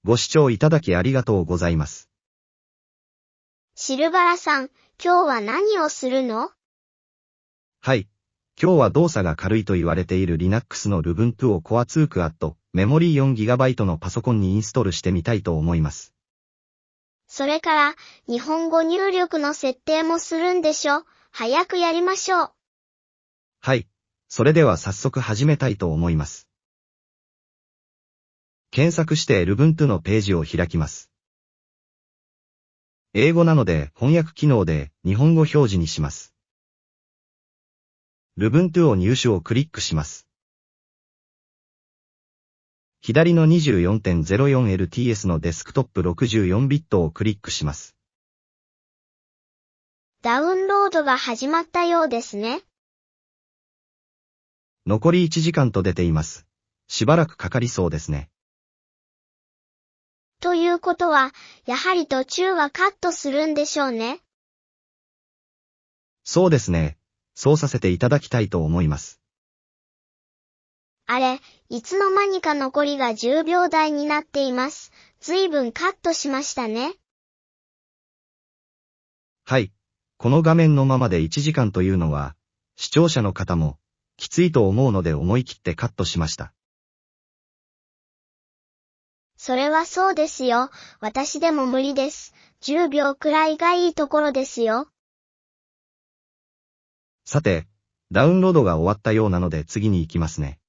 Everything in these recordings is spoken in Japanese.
ご視聴いただきありがとうございます。シルバラさん、今日は何をするの？はい。今日は動作が軽いと言われている Linux の Ubuntu を Core 2 Quad、メモリー 4GB のパソコンにインストールしてみたいと思います。それから、日本語入力の設定もするんでしょ？早くやりましょう。はい。それでは早速始めたいと思います。検索して Ubuntu のページを開きます。英語なので翻訳機能で日本語表示にします。Ubuntu を入手をクリックします。左の 24.04LTS のデスクトップ64ビットをクリックします。ダウンロードが始まったようですね。残り1時間と出ています。しばらくかかりそうですね。ということは、やはり途中はカットするんでしょうね。そうですね。そうさせていただきたいと思います。あれ、いつの間にか残りが10秒台になっています。ずいぶんカットしましたね。はい。この画面のままで1時間というのは、視聴者の方もきついと思うので思い切ってカットしました。それはそうですよ。私でも無理です。10秒くらいがいいところですよ。さて、ダウンロードが終わったようなので次に行きますね。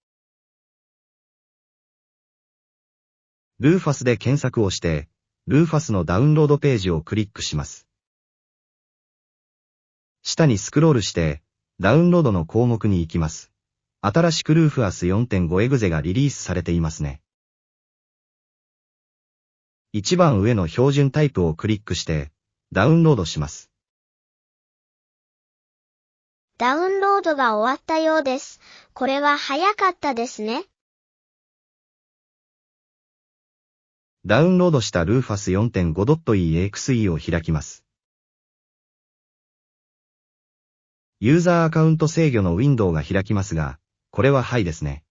Rufus で検索をして、Rufus のダウンロードページをクリックします。下にスクロールして、ダウンロードの項目に行きます。新しく Rufus 4.5 エグゼがリリースされていますね。一番上の標準タイプをクリックして、ダウンロードします。ダウンロードが終わったようです。これは早かったですね。ダウンロードした Rufus 4.5.exe を開きます。ユーザーアカウント制御のウィンドウが開きますが、これははいですね。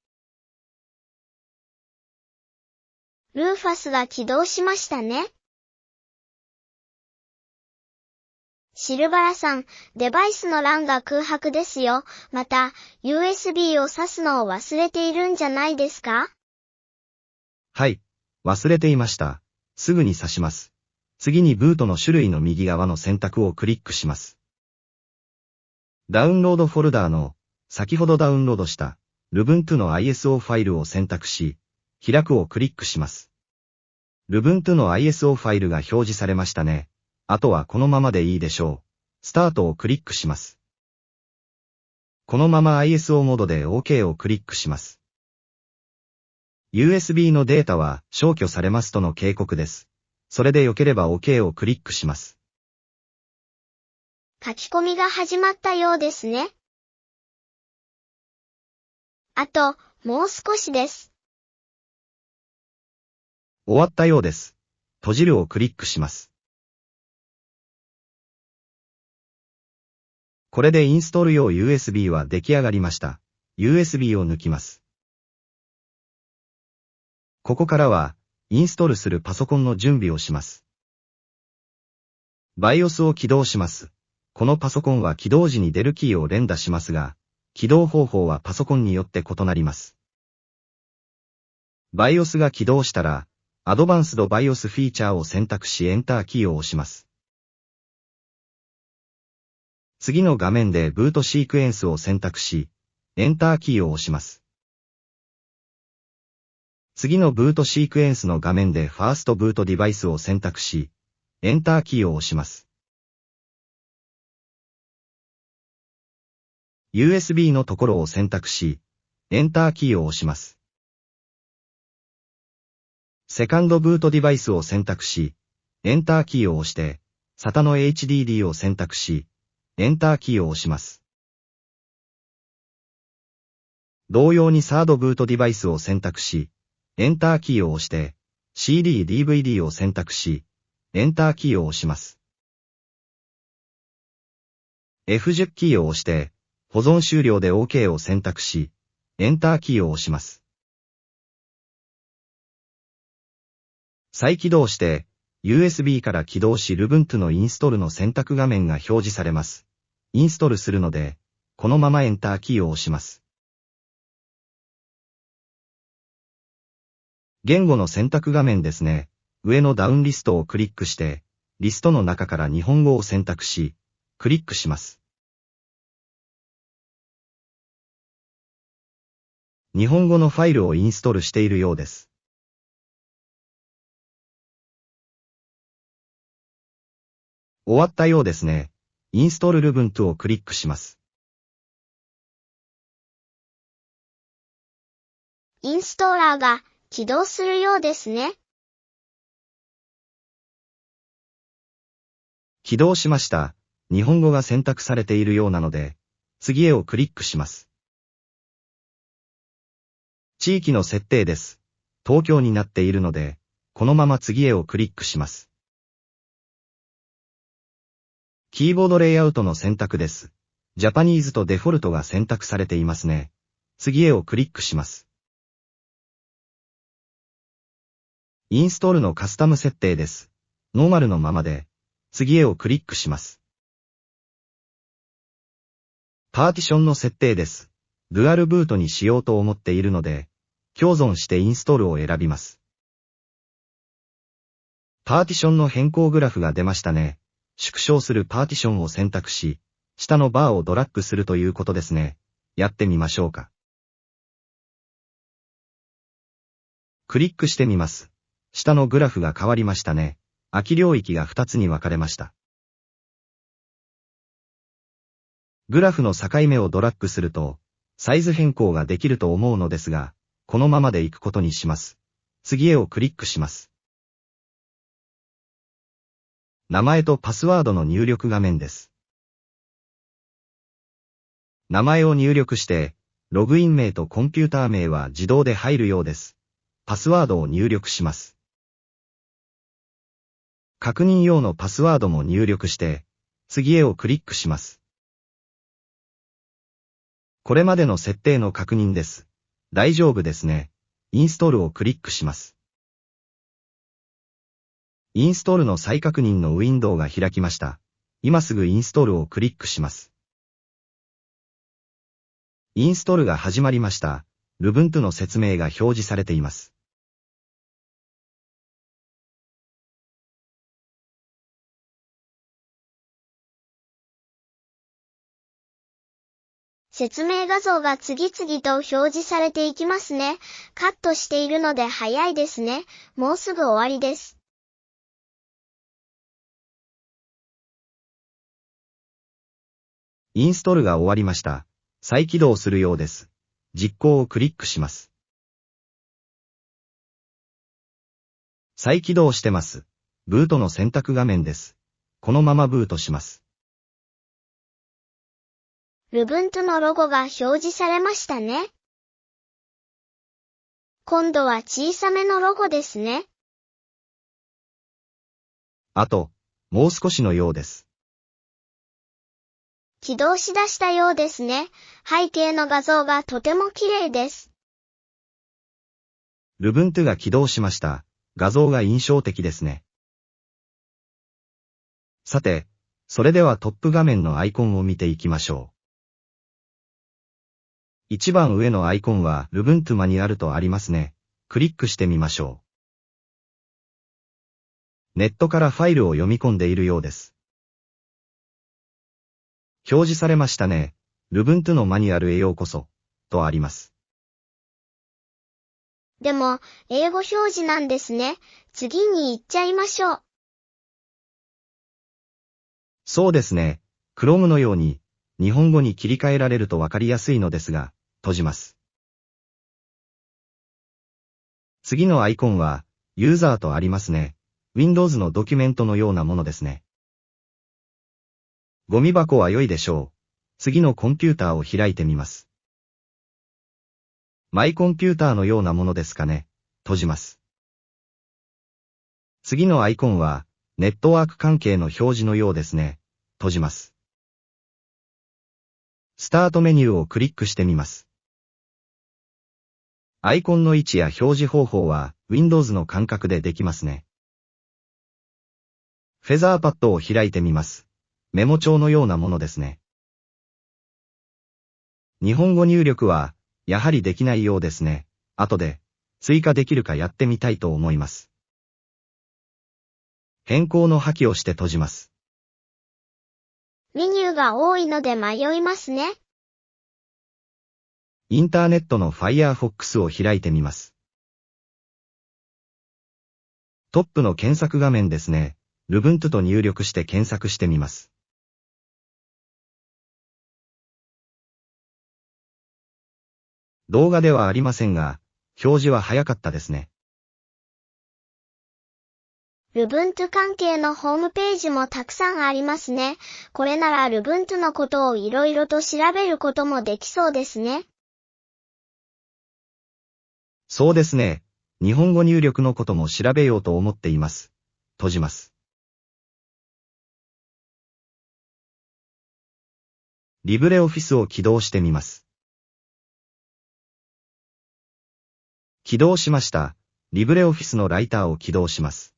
Rufus が起動しましたね。シルバラさん、デバイスの欄が空白ですよ。また、USB を挿すのを忘れているんじゃないですか？はい、忘れていました。すぐに挿します。次にブートの種類の右側の選択をクリックします。ダウンロードフォルダーの、先ほどダウンロードした、Ubuntu の ISO ファイルを選択し、開くをクリックします。Ubuntu の ISO ファイルが表示されましたね。あとはこのままでいいでしょう。スタートをクリックします。このまま ISO モードで OK をクリックします。USB のデータは消去されますとの警告です。それで良ければ OK をクリックします。書き込みが始まったようですね。あと、もう少しです。終わったようです。閉じるをクリックします。これでインストール用 USB は出来上がりました。USB を抜きます。ここからは、インストールするパソコンの準備をします。BIOS を起動します。このパソコンは起動時に出るキーを連打しますが、起動方法はパソコンによって異なります。BIOS が起動したら、Advanced BIOS フィーチャーを選択しエンターキーを押します。次の画面でブートシークエンスを選択し、エンターキーを押します。次のブートシークエンスの画面でファーストブートデバイスを選択し、エンターキーを押します。USB のところを選択し、エンターキーを押します。セカンドブートデバイスを選択し、エンターキーを押して、SATA の HDD を選択し、エンターキーを押します。同様にサードブートデバイスを選択し、エンターキーを押して、CD/DVD を選択し、エンターキーを押します。F10 キーを押して、保存終了で OK を選択し、エンターキーを押します。再起動して、USB から起動し Ubuntu のインストールの選択画面が表示されます。インストールするので、このままエンターキーを押します。言語の選択画面ですね。上のダウンリストをクリックして、リストの中から日本語を選択し、クリックします。日本語のファイルをインストールしているようです。終わったようですね。インストール Ubuntu をクリックします。インストーラーが起動するようですね。起動しました。日本語が選択されているようなので、次へをクリックします。地域の設定です。東京になっているので、このまま次へをクリックします。キーボードレイアウトの選択です。ジャパニーズとデフォルトが選択されていますね。次へをクリックします。インストールのカスタム設定です。ノーマルのままで、次へをクリックします。パーティションの設定です。デュアルブートにしようと思っているので、共存してインストールを選びます。パーティションの変更グラフが出ましたね。縮小するパーティションを選択し、下のバーをドラッグするということですね。やってみましょうか。クリックしてみます。下のグラフが変わりましたね。空き領域が2つに分かれました。グラフの境目をドラッグすると、サイズ変更ができると思うのですが、このままで行くことにします。次へをクリックします。名前とパスワードの入力画面です。名前を入力して、ログイン名とコンピューター名は自動で入るようです。パスワードを入力します。確認用のパスワードも入力して、次へをクリックします。これまでの設定の確認です。大丈夫ですね。インストールをクリックします。インストールの再確認のウィンドウが開きました。今すぐインストールをクリックします。インストールが始まりました。Ubuntuの説明が表示されています。説明画像が次々と表示されていきますね。カットしているので早いですね。もうすぐ終わりです。インストールが終わりました。再起動するようです。実行をクリックします。再起動してます。ブートの選択画面です。このままブートします。Ubuntuのロゴが表示されましたね。今度は小さめのロゴですね。あと、もう少しのようです。起動しだしたようですね。背景の画像がとても綺麗です。Ubuntuが起動しました。画像が印象的ですね。さて、それではトップ画面のアイコンを見ていきましょう。一番上のアイコンは Ubuntu マニュアルとありますね。クリックしてみましょう。ネットからファイルを読み込んでいるようです。表示されましたね。Ubuntu のマニュアルへようこそ、とあります。でも、英語表示なんですね。次に行っちゃいましょう。そうですね。Chrome のように、日本語に切り替えられるとわかりやすいのですが、閉じます。次のアイコンは、ユーザーとありますね。Windows のドキュメントのようなものですね。ゴミ箱は良いでしょう。次のコンピューターを開いてみます。マイコンピューターのようなものですかね。閉じます。次のアイコンは、ネットワーク関係の表示のようですね。閉じます。スタートメニューをクリックしてみます。アイコンの位置や表示方法は Windows の感覚でできますね。フェザーパッドを開いてみます。メモ帳のようなものですね。日本語入力は、やはりできないようですね。後で、追加できるかやってみたいと思います。変更の破棄をして閉じます。メニューが多いので迷いますね。インターネットの Firefox を開いてみます。トップの検索画面ですね。Lubuntu と入力して検索してみます。動画ではありませんが、表示は早かったですね。Lubuntu 関係のホームページもたくさんありますね。これなら Lubuntu のことをいろいろと調べることもできそうですね。そうですね。日本語入力のことも調べようと思っています。閉じます。リブレオフィスを起動してみます。起動しました。リブレオフィスのライターを起動します。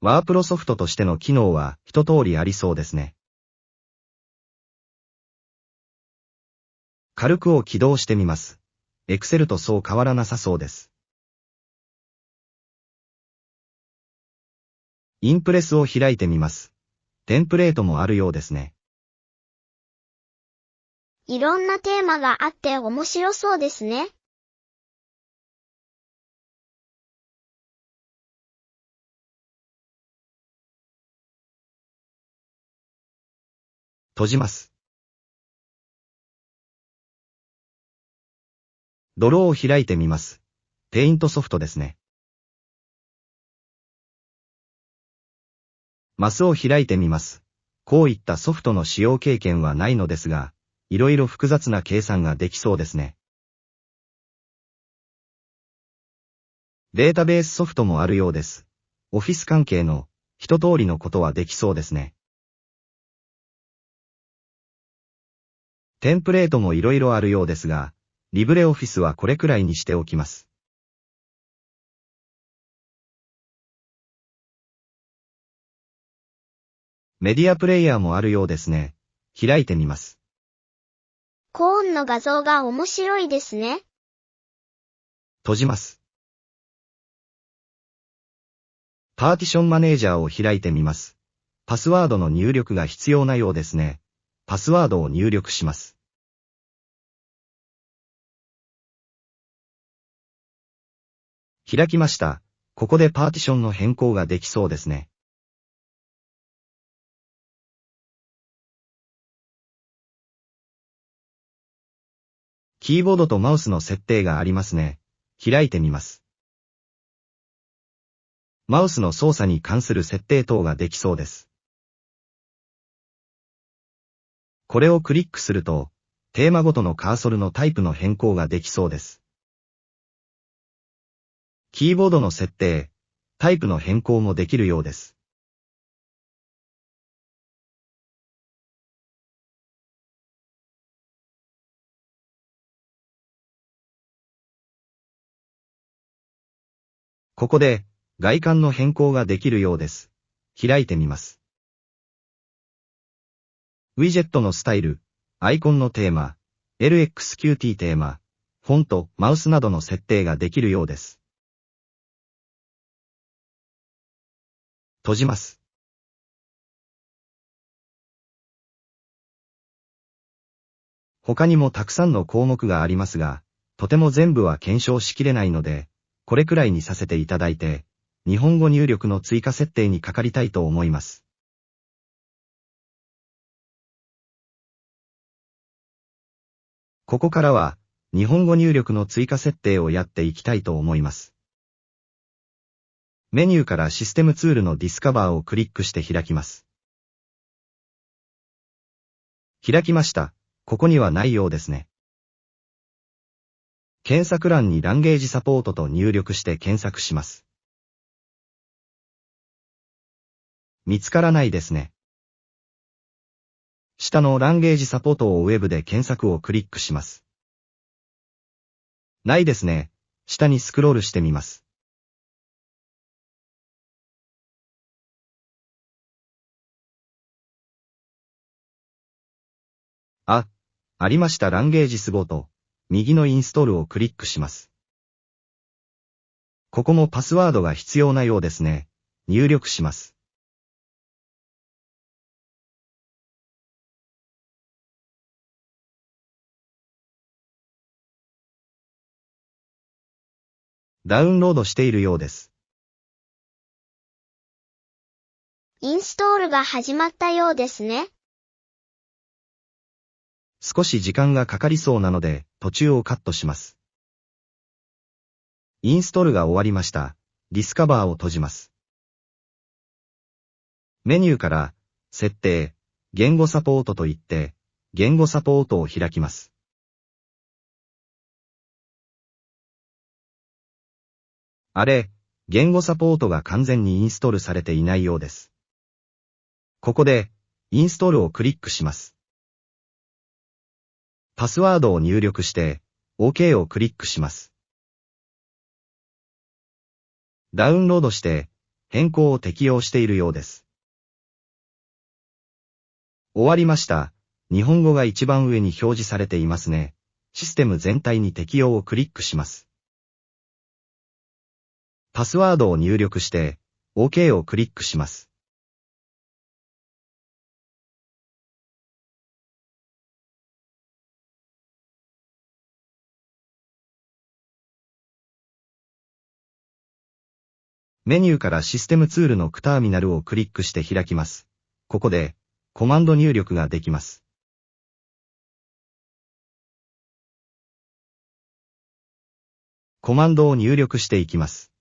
ワープロソフトとしての機能は一通りありそうですね。軽くを起動してみます。Excel とそう変わらなさそうです。インプレスを開いてみます。テンプレートもあるようですね。いろんなテーマがあって面白そうですね。閉じます。ドローを開いてみます。ペイントソフトですね。マスを開いてみます。こういったソフトの使用経験はないのですが、いろいろ複雑な計算ができそうですね。データベースソフトもあるようです。オフィス関係の一通りのことはできそうですね。テンプレートもいろいろあるようですが、リブレオフィスはこれくらいにしておきます。メディアプレイヤーもあるようですね。開いてみます。コーンの画像が面白いですね。閉じます。パーティションマネージャーを開いてみます。パスワードの入力が必要なようですね。パスワードを入力します。開きました。ここでパーティションの変更ができそうですね。キーボードとマウスの設定がありますね。開いてみます。マウスの操作に関する設定等ができそうです。これをクリックすると、テーマごとのカーソルのタイプの変更ができそうです。キーボードの設定、タイプの変更もできるようです。ここで、外観の変更ができるようです。開いてみます。ウィジェットのスタイル、アイコンのテーマ、LXQT テーマ、フォント、マウスなどの設定ができるようです。閉じます。他にもたくさんの項目がありますが、とても全部は検証しきれないので、これくらいにさせていただいて、日本語入力の追加設定にかかりたいと思います。ここからは、日本語入力の追加設定をやっていきたいと思います。メニューからシステムツールのディスカバーをクリックして開きます。開きました。ここにはないようですね。検索欄にランゲージサポートと入力して検索します。見つからないですね。下のランゲージサポートをウェブで検索をクリックします。ないですね。下にスクロールしてみます。ありました。ランゲージスボート。右のインストールをクリックします。ここもパスワードが必要なようですね。入力します。ダウンロードしているようです。インストールが始まったようですね。少し時間がかかりそうなので、途中をカットします。インストールが終わりました。ディスカバーを閉じます。メニューから、設定、言語サポートといって、言語サポートを開きます。言語サポートが完全にインストールされていないようです。ここで、インストールをクリックします。パスワードを入力して、OK をクリックします。ダウンロードして、変更を適用しているようです。終わりました。日本語が一番上に表示されていますね。システム全体に適用をクリックします。パスワードを入力して、OK をクリックします。メニューからシステムツールのクターミナルをクリックして開きます。ここで、コマンド入力ができます。コマンドを入力していきます。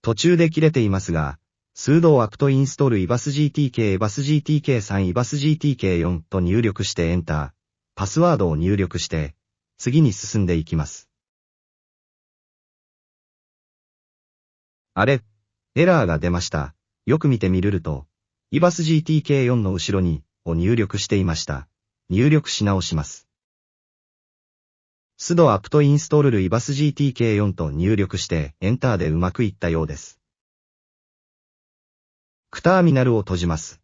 途中で切れていますが、sudo apt install ibasgtk ibasgtk3 ibasgtk4 と入力してエンター、パスワードを入力して、次に進んでいきます。エラーが出ました。よく見てみると、ibasgtk4 の後ろに、を入力していました。入力し直します。sudo apt install ibasgtk4 と入力して、エンターでうまくいったようです。クターミナルを閉じます。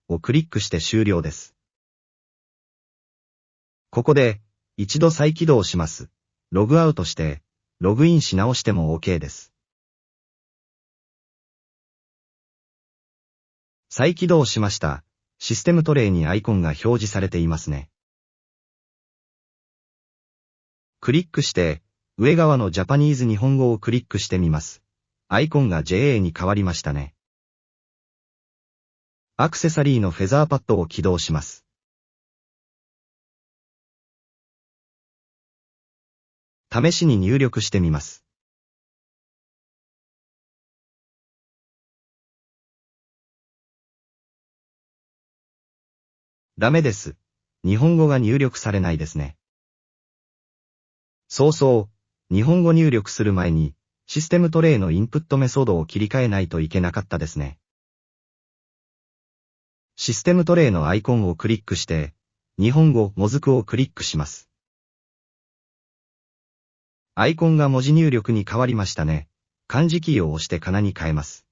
をクリックして終了です。ここで、一度再起動します。ログアウトして、ログインし直しても OK です。再起動しました。システムトレイにアイコンが表示されていますね。クリックして、上側のジャパニーズ日本語をクリックしてみます。アイコンが JA に変わりましたね。アクセサリーのフェザーパッドを起動します。試しに入力してみます。ダメです。日本語が入力されないですね。日本語入力する前に、システムトレイのインプットメソッドを切り替えないといけなかったですね。システムトレイのアイコンをクリックして、日本語もずくをクリックします。アイコンが文字入力に変わりましたね。漢字キーを押してかなに変えます。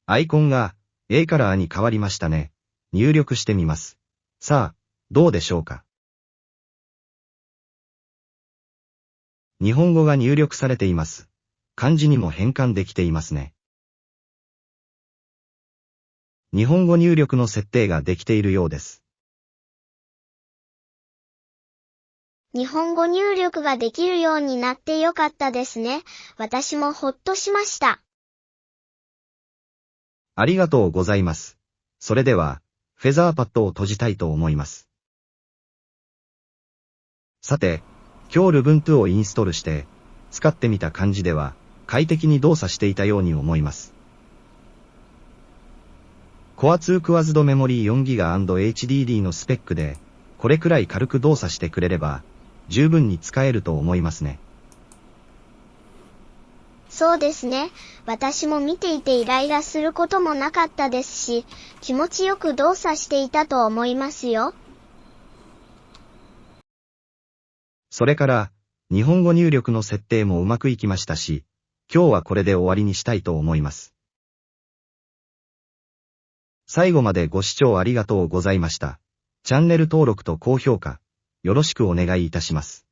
アイコンが A カラーに変わりましたね。入力してみます。さあ、どうでしょうか。日本語が入力されています。漢字にも変換できていますね。日本語入力の設定ができているようです。日本語入力ができるようになってよかったですね。私もほっとしました。ありがとうございます。それでは、フェザーパッドを閉じたいと思います。さて、今日 Ubuntu をインストールして、使ってみた感じでは、快適に動作していたように思います。Core 2 Quad メモリー 4GB&HDD のスペックで、これくらい軽く動作してくれれば、十分に使えると思いますね。そうですね。私も見ていてイライラすることもなかったですし、気持ちよく動作していたと思いますよ。それから、日本語入力の設定もうまくいきましたし、今日はこれで終わりにしたいと思います。最後までご視聴ありがとうございました。チャンネル登録と高評価、よろしくお願いいたします。